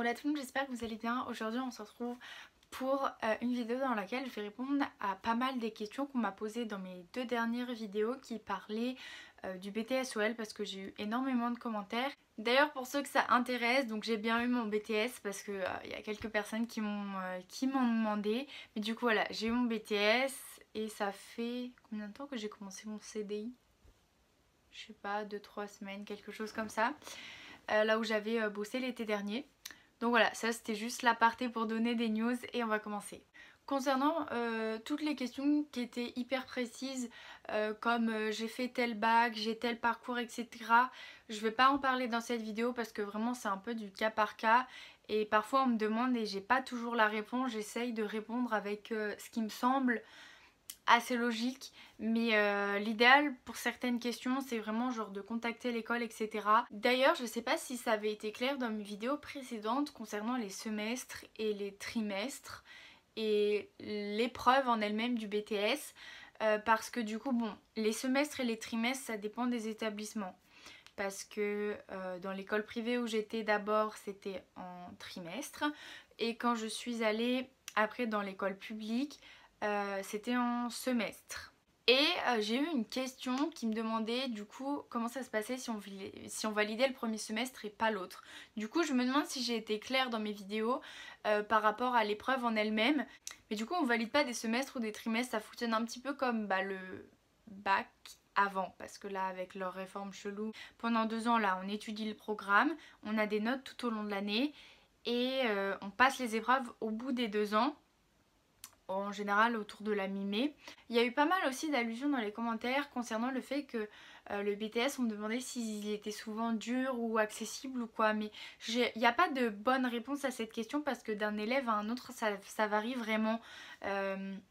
Hola tout le monde, j'espère que vous allez bien. Aujourd'hui on se retrouve pour une vidéo dans laquelle je vais répondre à pas mal des questions qu'on m'a posées dans mes deux dernières vidéos qui parlaient du BTS-OL parce que j'ai eu énormément de commentaires. D'ailleurs pour ceux que ça intéresse, donc j'ai bien eu mon BTS parce que y a quelques personnes qui m'ont demandé. Mais du coup voilà, j'ai eu mon BTS et ça fait combien de temps que j'ai commencé mon CDI? Je sais pas, 2-3 semaines, quelque chose comme ça. Là où j'avais bossé l'été dernier. Donc voilà, ça c'était juste l'aparté pour donner des news et on va commencer. Concernant toutes les questions qui étaient hyper précises, comme j'ai fait tel bac, j'ai tel parcours, etc. Je vais pas en parler dans cette vidéo parce que vraiment c'est un peu du cas par cas. Et parfois on me demande et j'ai pas toujours la réponse. J'essaye de répondre avec ce qui me semble assez logique, mais l'idéal pour certaines questions c'est vraiment genre de contacter l'école, etc. D'ailleurs je sais pas si ça avait été clair dans mes vidéos précédentes concernant les semestres et les trimestres et l'épreuve en elle-même du BTS, parce que du coup bon, les semestres et les trimestres ça dépend des établissements, parce que dans l'école privée où j'étais d'abord c'était en trimestre, et quand je suis allée après dans l'école publique c'était en semestre. Et j'ai eu une question qui me demandait du coup comment ça se passait si on validait le premier semestre et pas l'autre. Du coup je me demande si j'ai été claire dans mes vidéos par rapport à l'épreuve en elle-même. Mais du coup on valide pas des semestres ou des trimestres, ça fonctionne un petit peu comme le bac avant, parce que là avec leur réforme chelou, pendant 2 ans là on étudie le programme, on a des notes tout au long de l'année et on passe les épreuves au bout des 2 ans, en général autour de la mi-mai. Il y a eu pas mal aussi d'allusions dans les commentaires concernant le fait que le BTS, on me demandait s'il était souvent dur ou accessible ou quoi, mais il n'y a pas de bonne réponse à cette question parce que d'un élève à un autre ça varie vraiment.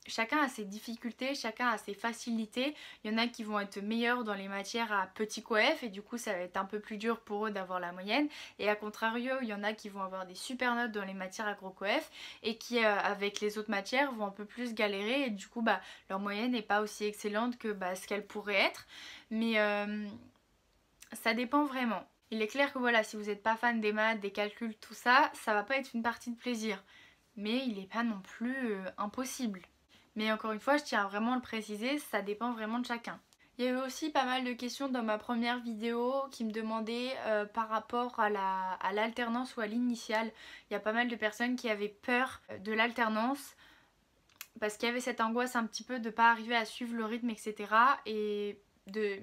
Chacun a ses difficultés, chacun a ses facilités. Il y en a qui vont être meilleurs dans les matières à petit coef et du coup ça va être un peu plus dur pour eux d'avoir la moyenne, et à contrario il y en a qui vont avoir des super notes dans les matières à gros coef et qui avec les autres matières vont un peu plus galérer et du coup leur moyenne n'est pas aussi excellente que ce qu'elle pourrait être. Mais ça dépend vraiment. Il est clair que voilà, si vous n'êtes pas fan des maths, des calculs, tout ça, ça va pas être une partie de plaisir. Mais il n'est pas non plus impossible. Mais encore une fois, je tiens à vraiment le préciser, ça dépend vraiment de chacun. Il y a eu aussi pas mal de questions dans ma première vidéo qui me demandaient par rapport à l'alternance ou à l'initiale. Il y a pas mal de personnes qui avaient peur de l'alternance parce qu'il y avait cette angoisse un petit peu de pas arriver à suivre le rythme, etc. Et de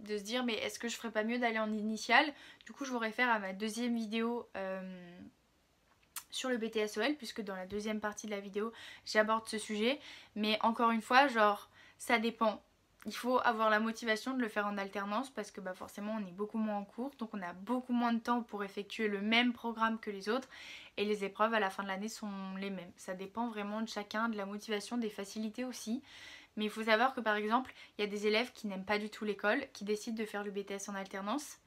se dire mais est-ce que je ferais pas mieux d'aller en initiale. Du coup je vous réfère à ma deuxième vidéo sur le BTS-OL, puisque dans la deuxième partie de la vidéo j'aborde ce sujet. Mais encore une fois, genre ça dépend. Il faut avoir la motivation de le faire en alternance parce que forcément on est beaucoup moins en cours, donc on a beaucoup moins de temps pour effectuer le même programme que les autres, et les épreuves à la fin de l'année sont les mêmes. Ça dépend vraiment de chacun, de la motivation, des facilités aussi. Mais il faut savoir que par exemple il y a des élèves qui n'aiment pas du tout l'école, qui décident de faire le BTS en alternance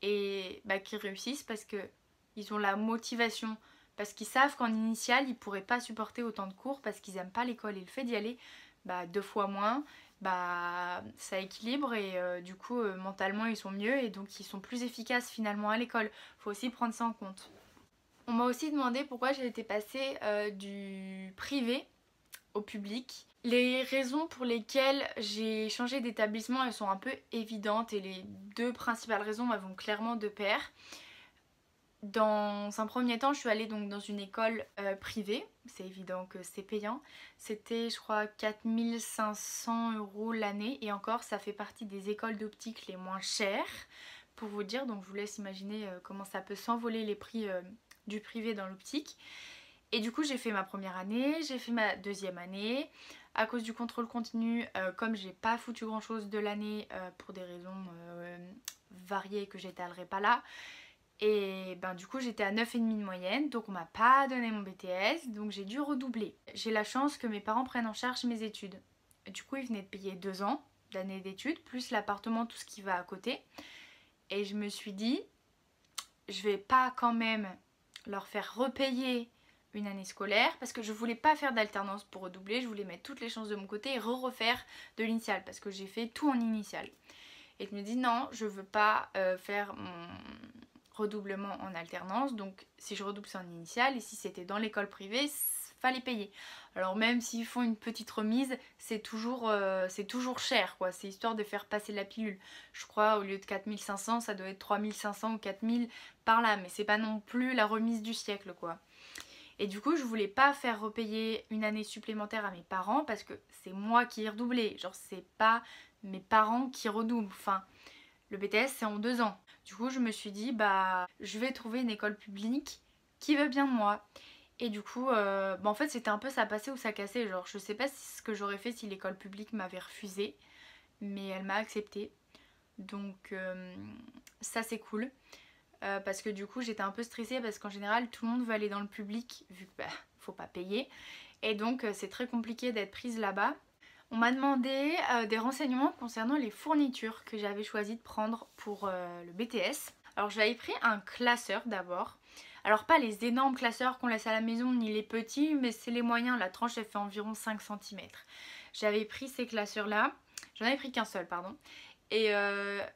et qui réussissent parce qu'ils ont la motivation, parce qu'ils savent qu'en initiale ils pourraient pas supporter autant de cours parce qu'ils aiment pas l'école, et le fait d'y aller 2 fois moins, ça équilibre et du coup mentalement ils sont mieux et donc ils sont plus efficaces finalement à l'école. Faut aussi prendre ça en compte. On m'a aussi demandé pourquoi j'ai été passée du privé au public. Les raisons pour lesquelles j'ai changé d'établissement, elles sont un peu évidentes, et les deux principales raisons vont clairement de pair. Dans un premier temps, je suis allée donc dans une école privée, c'est évident que c'est payant. C'était je crois 4500 € l'année, et encore ça fait partie des écoles d'optique les moins chères pour vous dire, donc je vous laisse imaginer comment ça peut s'envoler les prix du privé dans l'optique. Et du coup j'ai fait ma première année, j'ai fait ma deuxième année. À cause du contrôle continu, comme j'ai pas foutu grand chose de l'année pour des raisons variées que j'étalerai pas là, et du coup j'étais à 9,5 de moyenne, donc on m'a pas donné mon BTS, donc j'ai dû redoubler. J'ai la chance que mes parents prennent en charge mes études. Du coup ils venaient de payer 2 ans d'années d'études, plus l'appartement, tout ce qui va à côté. Et je me suis dit, je vais pas quand même leur faire repayer une année scolaire, parce que je voulais pas faire d'alternance pour redoubler, je voulais mettre toutes les chances de mon côté et refaire de l'initial, parce que j'ai fait tout en initial. Et je me dis non, je veux pas faire redoublement en alternance, donc si je redouble c'est en initiale, et si c'était dans l'école privée, fallait payer. Alors même s'ils font une petite remise, c'est toujours cher quoi, c'est histoire de faire passer la pilule. Je crois au lieu de 4500, ça doit être 3500 ou 4000 par là, mais c'est pas non plus la remise du siècle quoi. Et du coup je voulais pas faire repayer une année supplémentaire à mes parents parce que c'est moi qui ai redoublé, genre c'est pas mes parents qui redoublent, enfin le BTS c'est en 2 ans. Du coup je me suis dit bah je vais trouver une école publique qui veut bien de moi. Et du coup en fait c'était un peu ça passait ou ça cassait, genre je sais pas ce que j'aurais fait si l'école publique m'avait refusé, mais elle m'a accepté. Donc ça c'est cool. Parce que du coup j'étais un peu stressée parce qu'en général tout le monde veut aller dans le public vu que faut pas payer. Et donc c'est très compliqué d'être prise là-bas. On m'a demandé des renseignements concernant les fournitures que j'avais choisi de prendre pour le BTS. Alors j'avais pris un classeur d'abord. Alors pas les énormes classeurs qu'on laisse à la maison ni les petits, mais c'est les moyens, la tranche elle fait environ 5 cm. J'avais pris ces classeurs là, j'en avais pris qu'un seul pardon. Et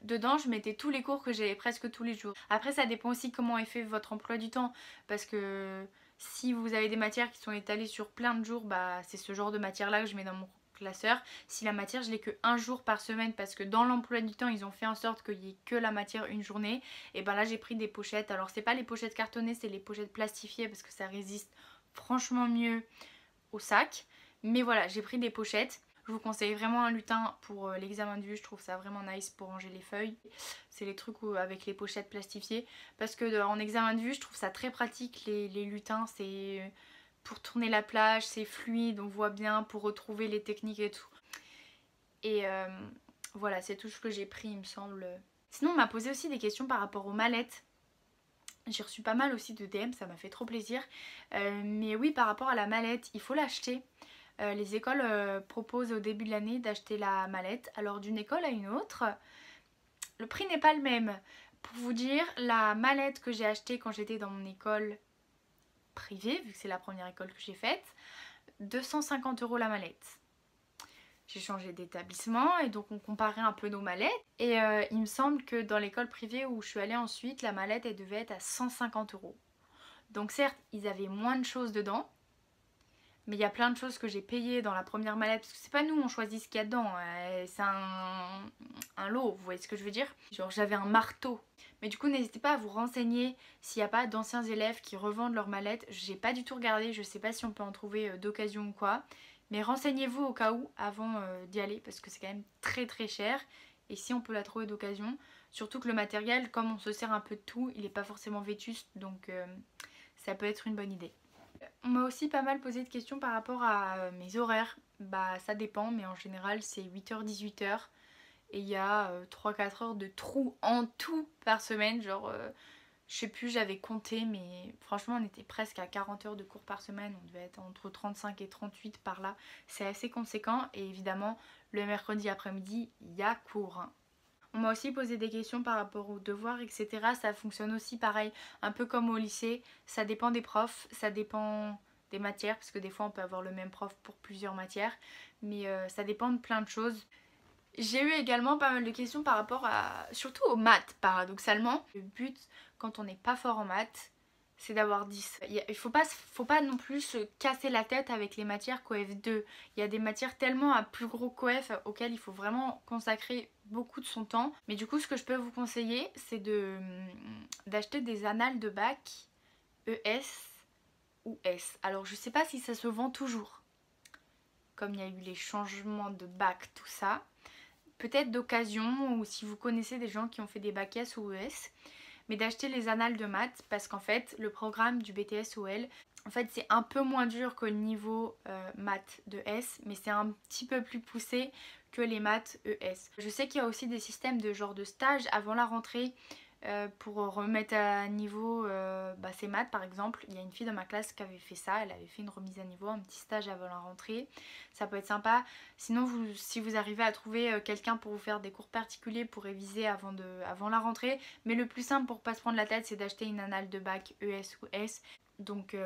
dedans je mettais tous les cours que j'avais presque tous les jours. Après ça dépend aussi comment est fait votre emploi du temps, parce que si vous avez des matières qui sont étalées sur plein de jours, bah c'est ce genre de matière là que je mets dans mon classeur. Si la matière je l'ai que un jour par semaine parce que dans l'emploi du temps ils ont fait en sorte qu'il n'y ait que la matière une journée, et ben là j'ai pris des pochettes. Alors c'est pas les pochettes cartonnées, c'est les pochettes plastifiées parce que ça résiste franchement mieux au sac. Mais voilà, j'ai pris des pochettes. Je vous conseille vraiment un lutin pour l'examen de vue, je trouve ça vraiment nice pour ranger les feuilles. C'est les trucs avec les pochettes plastifiées. Parce que en examen de vue, je trouve ça très pratique les lutins. C'est pour tourner la plage, c'est fluide, on voit bien pour retrouver les techniques et tout. Et voilà, c'est tout ce que j'ai pris il me semble. Sinon on m'a posé aussi des questions par rapport aux mallettes. J'ai reçu pas mal aussi de DM, ça m'a fait trop plaisir. Mais oui, par rapport à la mallette, il faut l'acheter. Les écoles proposent au début de l'année d'acheter la mallette. Alors d'une école à une autre, le prix n'est pas le même. Pour vous dire, la mallette que j'ai achetée quand j'étais dans mon école privée, vu que c'est la première école que j'ai faite, 250 € la mallette. J'ai changé d'établissement et donc on comparait un peu nos mallettes. Et il me semble que dans l'école privée où je suis allée ensuite, la mallette elle devait être à 150 €. Donc certes, ils avaient moins de choses dedans. Mais il y a plein de choses que j'ai payées dans la première mallette. Parce que c'est pas nous, on choisit ce qu'il y a dedans. C'est un lot, vous voyez ce que je veux dire? Genre j'avais un marteau. Mais du coup, n'hésitez pas à vous renseigner s'il n'y a pas d'anciens élèves qui revendent leurs mallettes. J'ai pas du tout regardé, je sais pas si on peut en trouver d'occasion ou quoi. Mais renseignez-vous au cas où avant d'y aller. Parce que c'est quand même très très cher. Et si on peut la trouver d'occasion. Surtout que le matériel, comme on se sert un peu de tout, il n'est pas forcément vétuste. Donc ça peut être une bonne idée. On m'a aussi pas mal posé de questions par rapport à mes horaires. Bah ça dépend, mais en général c'est 8h-18h. Et il y a 3-4 heures de trou en tout par semaine. Genre, je sais plus, j'avais compté, mais franchement on était presque à 40 heures de cours par semaine. On devait être entre 35 et 38 par là. C'est assez conséquent. Et évidemment, le mercredi après-midi, il y a cours. Hein. On m'a aussi posé des questions par rapport aux devoirs, etc. Ça fonctionne aussi pareil, un peu comme au lycée. Ça dépend des profs, ça dépend des matières, parce que des fois on peut avoir le même prof pour plusieurs matières. Mais ça dépend de plein de choses. J'ai eu également pas mal de questions par rapport à... surtout aux maths, paradoxalement. Le but, quand on n'est pas fort en maths, c'est d'avoir 10. Il faut pas non plus se casser la tête avec les matières coef 2. Il y a des matières tellement à plus gros coef auxquelles il faut vraiment consacrer beaucoup de son temps. Mais du coup, ce que je peux vous conseiller, c'est d'acheter des annales de bac ES ou S. Alors, je sais pas si ça se vend toujours. Comme il y a eu les changements de bac, tout ça. Peut-être d'occasion, ou si vous connaissez des gens qui ont fait des bacs S ou ES. Mais d'acheter les annales de maths parce qu'en fait le programme du BTS OL en fait c'est un peu moins dur que le niveau maths de S, mais c'est un petit peu plus poussé que les maths ES. Je sais qu'il y a aussi des systèmes de genre de stage avant la rentrée pour remettre à niveau ces maths par exemple. Il y a une fille dans ma classe qui avait fait ça, elle avait fait une remise à niveau, un petit stage avant la rentrée. Ça peut être sympa. Sinon si vous arrivez à trouver quelqu'un pour vous faire des cours particuliers pour réviser avant la rentrée. Mais le plus simple pour pas se prendre la tête c'est d'acheter une annale de bac ES ou S. Donc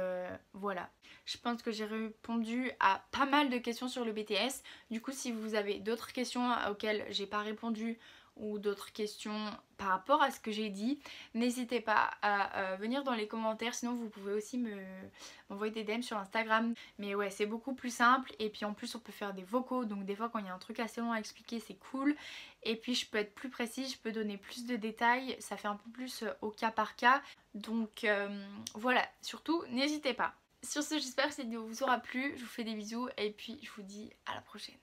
voilà, je pense que j'ai répondu à pas mal de questions sur le BTS. Du coup si vous avez d'autres questions auxquelles j'ai pas répondu ou d'autres questions par rapport à ce que j'ai dit, n'hésitez pas à venir dans les commentaires. Sinon vous pouvez aussi m'envoyer des DM sur Instagram. Mais ouais, c'est beaucoup plus simple et puis en plus on peut faire des vocaux, donc des fois quand il y a un truc assez long à expliquer c'est cool. Et puis je peux être plus précise, je peux donner plus de détails, ça fait un peu plus au cas par cas. Donc voilà, surtout n'hésitez pas. Sur ce, j'espère que cette vidéo vous aura plu, je vous fais des bisous et puis je vous dis à la prochaine.